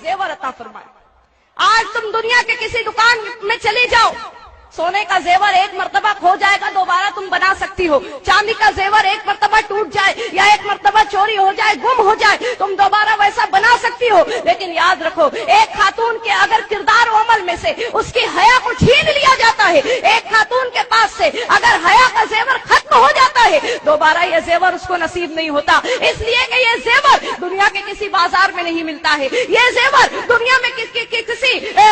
जेवर अता फरमाए। आज तुम दुनिया के किसी दुकान में चले जाओ, सोने का जेवर एक मर्तबा खो जाएगा, दोबारा तुम बना सकती हो। चांदी का जेवर एक मर्तबा टूट जाए या एक मर्तबा चोरी हो जाए, गुम हो जाए, तुम दोबारा वैसा बना सकती हो। लेकिन याद रखो, एक खातून के अगर किरदार और अमल में से उसकी हया को छीन लिया जाता है, एक खातून के पास से अगर हया का जेवर खत्म हो जाता है, दोबारा ये जेवर उसको नसीब नहीं होता। इसलिए कि ये जेवर दुनिया के किसी बाजार में नहीं मिलता है, ये जेवर दुनिया में किसी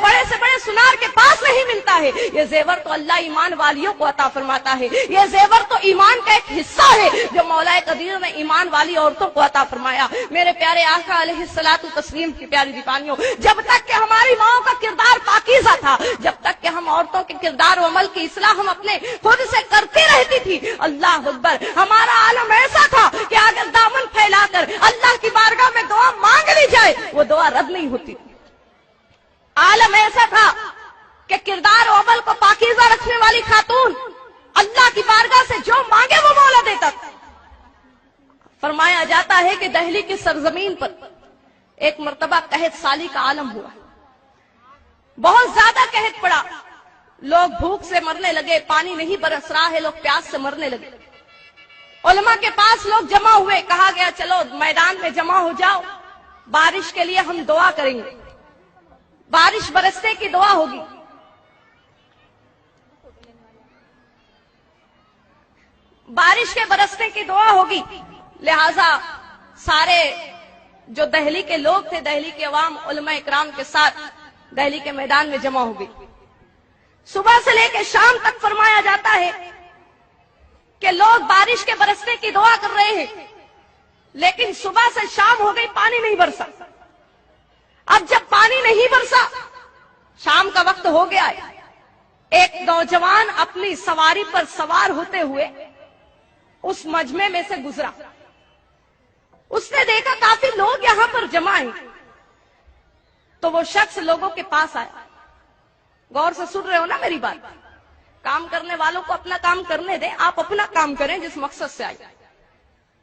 बड़े से बड़े सुनार के पास नहीं मिलता है। ये जेवर तो अल्लाह ईमान वालियों को अता फरमाता है। ये जेवर तो ईमान का एक हिस्सा है जो मौला कदीर ने ईमान वाली औरतों को अता फरमाया। मेरे प्यारे आका अलैहिस्सलातु तस्लीम की प्यारी दीवानियों, जब तक कि हमारी माओं का किरदार पाकीज़ा था, जब तक कि हम औरतों के किरदार और अमल की इस्लाह हम अपने खुद से करती रहती थी, अल्लाह अकबर, हमारा आलम ऐसा था कि अगर दामन फैलाकर अल्लाह की बारगाह में दुआ मांग ली जाए, वो दुआ रद्द नहीं होती। आलम ऐसा था कि किरदार और अमल को पाकीज़ा रखने वाली खातून अल्लाह की बारगाह से जो मांगे वो मौला देता था। फरमाया जाता है कि दिल्ली की सरजमीन पर एक मर्तबा कहत साली का आलम हुआ, बहुत ज्यादा कहत पड़ा, लोग भूख से मरने लगे, पानी नहीं बरस रहा है, लोग प्यास से मरने लगे। उलमा के पास लोग जमा हुए, कहा गया चलो मैदान में जमा हो जाओ, बारिश के लिए हम दुआ करेंगे, बारिश बरसने की दुआ होगी। बारिश के बरसने की दुआ होगी, लिहाजा सारे जो दिल्ली के लोग थे, दिल्ली के अवाम उलमा इकराम के साथ दिल्ली के मैदान में जमा हो गई। सुबह से लेकर शाम तक फरमाया जाता है कि लोग बारिश के बरसने की दुआ कर रहे हैं, लेकिन सुबह से शाम हो गई, पानी नहीं बरसा। अब जब पानी नहीं बरसा, शाम का वक्त हो गया है, एक नौजवान अपनी सवारी पर सवार होते हुए उस मजमे में से गुजरा। उसने देखा काफी लोग यहां पर जमा हैं, तो वो शख्स लोगों के पास आया। गौर से सुन रहे हो ना मेरी बात? काम करने वालों को अपना काम करने दें, आप अपना काम करें जिस मकसद से आए।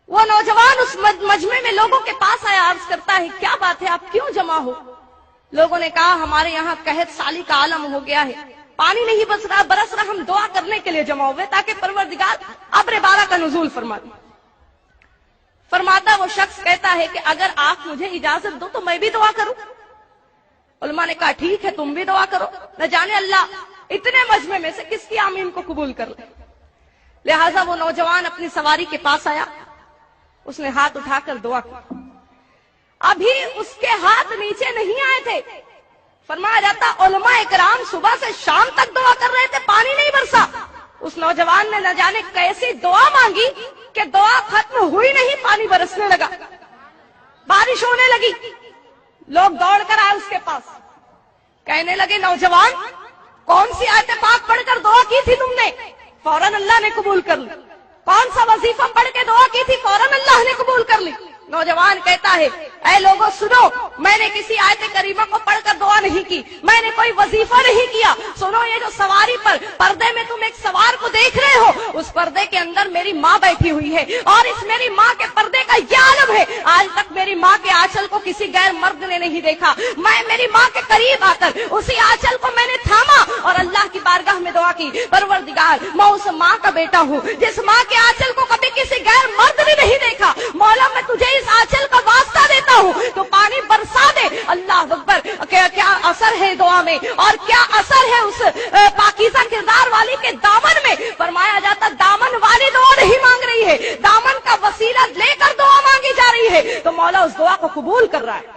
वो नौजवान उस मजमे में लोगों के पास आया, अर्ज करता है क्या बात है, आप क्यों जमा हो? लोगों ने कहा हमारे यहाँ कहत साली का आलम हो गया है, पानी नहीं बरस रहा, हम दुआ करने के लिए जमा हुए ताकि परवरदिगार अब्र बारा का नुज़ूल फरमा दे। फरमाता वो शख्स कहता है कि अगर आप मुझे इजाजत दो तो मैं भी दुआ करूं। उलमा ने कहा ठीक है, तुम भी दुआ करो, न जाने अल्लाह इतने मजमे में से किसकी आमीन को कबूल कर ले। लिहाजा वो नौजवान अपनी सवारी के पास आया, उसने हाथ उठाकर दुआ की। अभी उसके हाथ नीचे नहीं आए थे, फरमाया जाता उलमा इकराम सुबह से शाम तक दुआ कर रहे थे, पानी नहीं बरसा। उस नौजवान ने न जाने कैसी दुआ मांगी कि दुआ खत्म हुई नहीं, पानी बरसने लगा, बारिश होने लगी। लोग दौड़ कर आए उसके पास, कहने लगे नौजवान कौन सी आयत पाक पढ़कर दुआ की थी तुमने? फौरन अल्लाह ने कबूल कर ली। कौन सा वजीफा पढ़ के दुआ की थी? फौरन अल्लाह ने कबूल कर ली। नौजवान कहता है ऐ लोगों सुनो, मैंने किसी आयत करीमा को पढ़कर दुआ नहीं की, मैंने कोई वजीफा नहीं किया। सुनो, ये जो सवारी पर पर्दे में तुम एक सवार को देख रहे हो, उस पर्दे के अंदर मेरी माँ बैठी हुई है और इस मेरी माँ के पर्दे का ये आलम है, आज तक मेरी माँ के आंचल को किसी गैर मर्द ने नहीं देखा। मैं मेरी माँ के करीब आकर उसी आंचल को मैंने थामा और अल्लाह की बारगाह में दुआ की, परवरदिगार मैं उस माँ का बेटा हूँ जिस माँ के आंचल को कभी किसी गैर मर्द ने नहीं देखा। मौला मैं तुझे इस आंचल का वास्ता देता हूँ, तो पानी बरसा दे। अल्लाह अकबर, क्या असर है दुआ में और क्या असर है उस पाकीज़ा किरदार वाली के दामन में। फरमाया जाता दामन वाली दुआ नहीं मांग रही है, दामन का वसीला लेकर दुआ मांगी जा रही है, तो मौला उस दुआ को कबूल कर रहा है।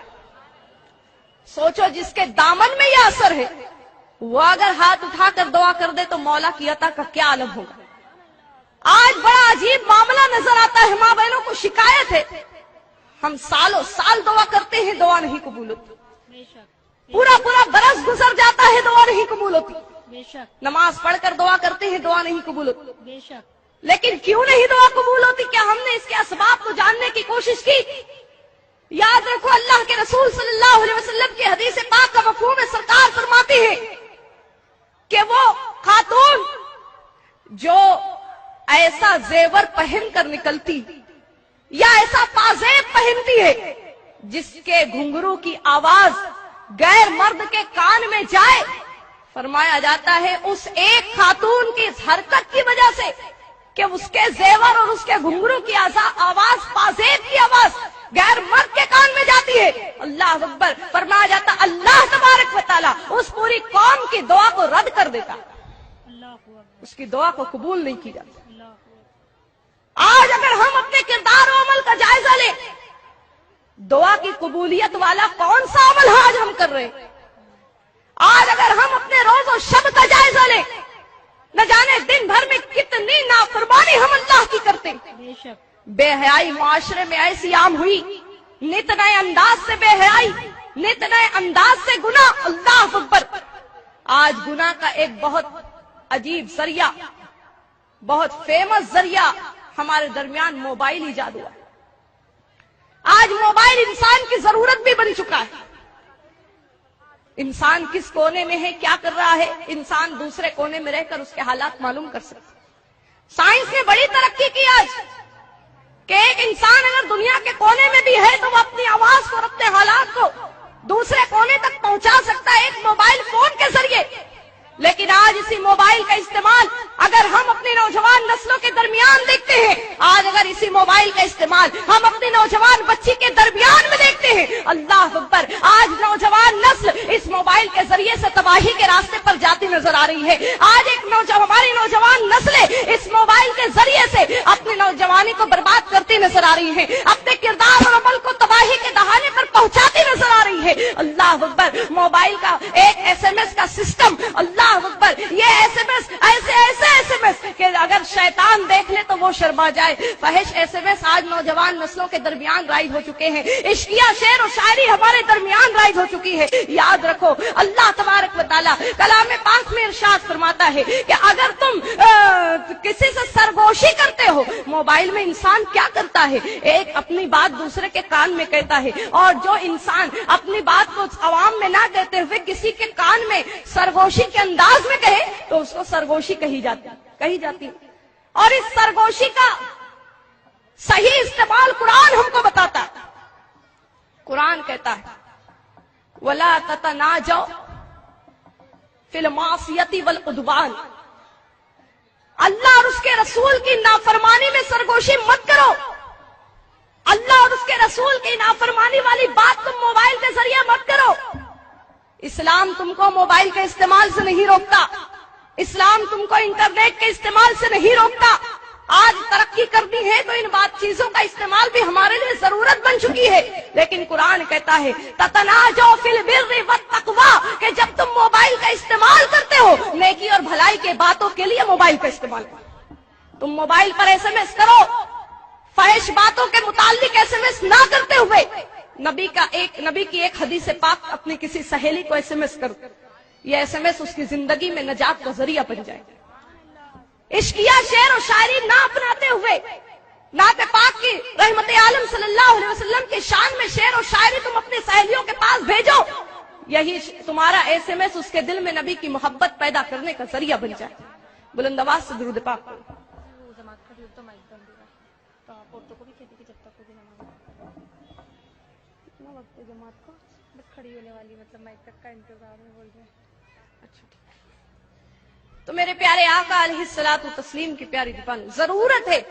सोचो जिसके दामन में यह असर है, वो अगर हाथ उठाकर दुआ कर दे तो मौला की अता का क्या आलम होगा। आज बड़ा अजीब मामला नजर आता है, माँ बहनों को शिकायत है, हम सालों साल दुआ करते हैं, दुआ नहीं कबूल होती, पूरा पूरा बरस गुजर जाता है, दुआ नहीं कबूल होती, नमाज पढ़कर दुआ करते हैं, दुआ नहीं कबूल होती। लेकिन क्यों नहीं दुआ कबूल होती? क्या हमने इसके असबाब को जानने की कोशिश की? याद रखो अल्लाह के रसूल सल्लल्लाहु अलैहि वसल्लम की हदीस पाक का मफहूम है, सरकार फरमाती है कि वो खातून जो ऐसा जेवर पहन कर निकलती या ऐसा पाजेब पहनती है जिसके घुंघरू की आवाज गैर मर्द के कान में जाए, फरमाया जाता है उस एक खातून की इस हरकत की वजह से कि उसके जेवर और उसके घुंघरू की आवाज, पाजेब की आवाज गैर मर्द के कान में जाती है। अल्लाह अकबर। फरमाया जाता अल्लाह तबारक व तआला उस पूरी कौम की दुआ को रद्द कर देता, उसकी दुआ को कबूल नहीं की जाती। आज अगर हम अपने किरदार और अमल का जायजा लें, दुआ की कबूलियत वाला कौन सा अमल आज हम कर रहे हैं? आज अगर हम अपने रोज और शब का जायजा लें, न जाने दिन भर में कितनी नाफरमानी हम अल्लाह की करते हैं। बेहयाई मुआशरे में ऐसी आम हुई, नित नए अंदाज से बेहयाई, नित नए अंदाज से गुनाह। अल्लाह अकबर। आज गुनाह का एक बहुत अजीब जरिया, बहुत फेमस जरिया हमारे दरमियान मोबाइल ईजाद हुआ। आज मोबाइल इंसान की जरूरत भी बन चुका है। इंसान किस कोने में है, क्या कर रहा है, इंसान दूसरे कोने में रहकर उसके हालात मालूम कर सकता। साइंस ने बड़ी तरक्की की आज कि एक इंसान अगर दुनिया के कोने में भी है तो वो अपनी आवाज को और अपने हालात को दूसरे कोने तक पहुंचा सकता है एक मोबाइल फोन के जरिए। लेकिन आज इसी मोबाइल का इस्तेमाल अगर हम अपनी नौजवान नस्लों के दरमियान देखते हैं, आज अगर इसी मोबाइल का इस्तेमाल हम अपनी नौजवान बच्ची के दरमियान में देखते हैं, अल्लाह अकबर, आज नौजवान नस्ल इस मोबाइल के जरिए से तबाही के रास्ते पर जाती नजर आ रही है। आज एक हमारी नौजवान नस्लें इस मोबाइल के जरिए से अपनी नौजवानी को बर्बाद करती नजर आ रही है, अपने किरदार और अमल को तबाही के दहाने पर पहुंचाती नजर आ रही है। अल्लाह अकबर। मोबाइल का एक SMS का सिस्टम, अल्लाह अकबर, ये SMS ऐसे SMS कि अगर शैतान देख ले तो वो शर्मा जाए। फहिश SMS आज नौजवान नस्लों के दरमियान राइज हो चुके हैं। इश्किया शेर और शायरी हमारे दरमियान राइज हो चुकी है। याद रखो अल्लाह तबारक व तआला कलाम पाक में इरशाद फरमाता है कि अगर तुम किसी से सरगोशी करते हो, मोबाइल में इंसान क्या करता है, एक अपनी बात दूसरे के कान में कहता है, और जो इंसान अपनी बात को आवाम में ना कहते हुए किसी के कान में सरगोशी के अंदाज में कहे तो उसको सरगोशी कही जाती है। और इस सरगोशी का सही इस्तेमाल कुरान हमको बताता है। कुरान कहता है वला ततनाजौ फिल मासियति वल उद्वान, अल्लाह और उसके रसूल की नाफरमानी में सरगोशी मत करो। अल्लाह और उसके रसूल की नाफरमानी वाली बात तुम मोबाइल के जरिए मत करो। इस्लाम तुमको मोबाइल के इस्तेमाल से नहीं रोकता, इस्लाम तुमको इंटरनेट के इस्तेमाल से नहीं रोकता। आज तरक्की करनी है तो इन बात चीजों का इस्तेमाल भी हमारे लिए जरूरत बन चुकी है। लेकिन कुरान कहता है ततनाजौ फिल बिर्रि वत तक़वा, कि जब तुम मोबाइल का इस्तेमाल करते हो नेकी और भलाई के बातों के लिए मोबाइल का इस्तेमाल करो। तुम मोबाइल पर SMS करो, फहिश बातों के मुताल्लिक SMS ना करते हुए नबी की एक हदीस पाक अपनी किसी सहेली को SMS करो, ये SMS उसकी जिंदगी में नजात का जरिया बन जाए। इश्किया शेर और शायरी ना अपनाते हुए नाते पाक की रहमत आलम सल्लल्लाहु अलैहि वसल्लम की शान में शेर और शायरी तुम अपनी सहेलियों के पास भेजो, यही तुम्हारा SMS उसके दिल में नबी की मोहब्बत पैदा करने का जरिया बन जाए। बुलंद आवाज से दुरूद पाक पढ़ो। जमात को बस खड़ी होने वाली, मतलब माइक तक का इंतजार में बोल रहे हैं। अच्छा, तो मेरे प्यारे आका अलैहिस्सलातु तस्लीम की प्यारी दीवानी, जरूरत है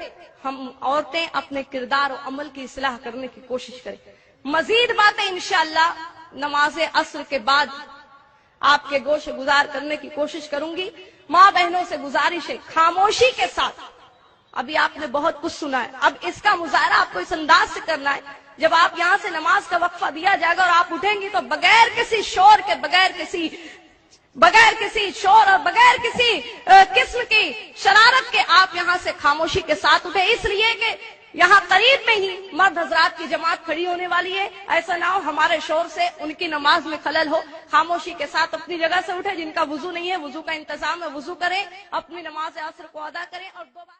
हम औरतें अपने किरदार और अमल की इस्लाह करने की कोशिश करें। मजीद बातें इंशाअल्लाह नमाज असर के बाद आपके गोश गुजार करने की कोशिश करूंगी। माँ बहनों से गुजारिश है खामोशी के साथ, अभी आपने बहुत कुछ सुना है, अब इसका मुजाहरा आपको इस अंदाज से करना है, जब आप यहाँ से नमाज का वक्फा दिया जाएगा और आप उठेंगी तो बगैर किसी शोर के, बगैर किसी शोर और बगैर किसी किस्म की शरारत के आप यहाँ से खामोशी के साथ उठे, इसलिए कि यहाँ करीब में ही मर्द हजरात की जमात खड़ी होने वाली है। ऐसा ना हो हमारे शोर से उनकी नमाज में खलल हो। खामोशी के साथ अपनी जगह से उठे, जिनका वुजू नहीं है वुजू का इंतजाम है, वुजू करें, अपनी नमाज असर को अदा करें और दोबारा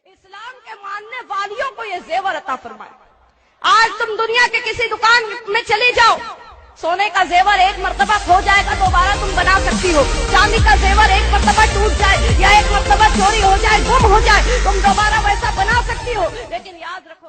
इस्लाम के मानने वालियों को ये जेवर अता फरमाए। आज तुम दुनिया के किसी दुकान में चले जाओ, सोने का जेवर एक मर्तबा खो जाएगा, दोबारा तुम बना सकती हो। चांदी का जेवर एक मर्तबा टूट जाए या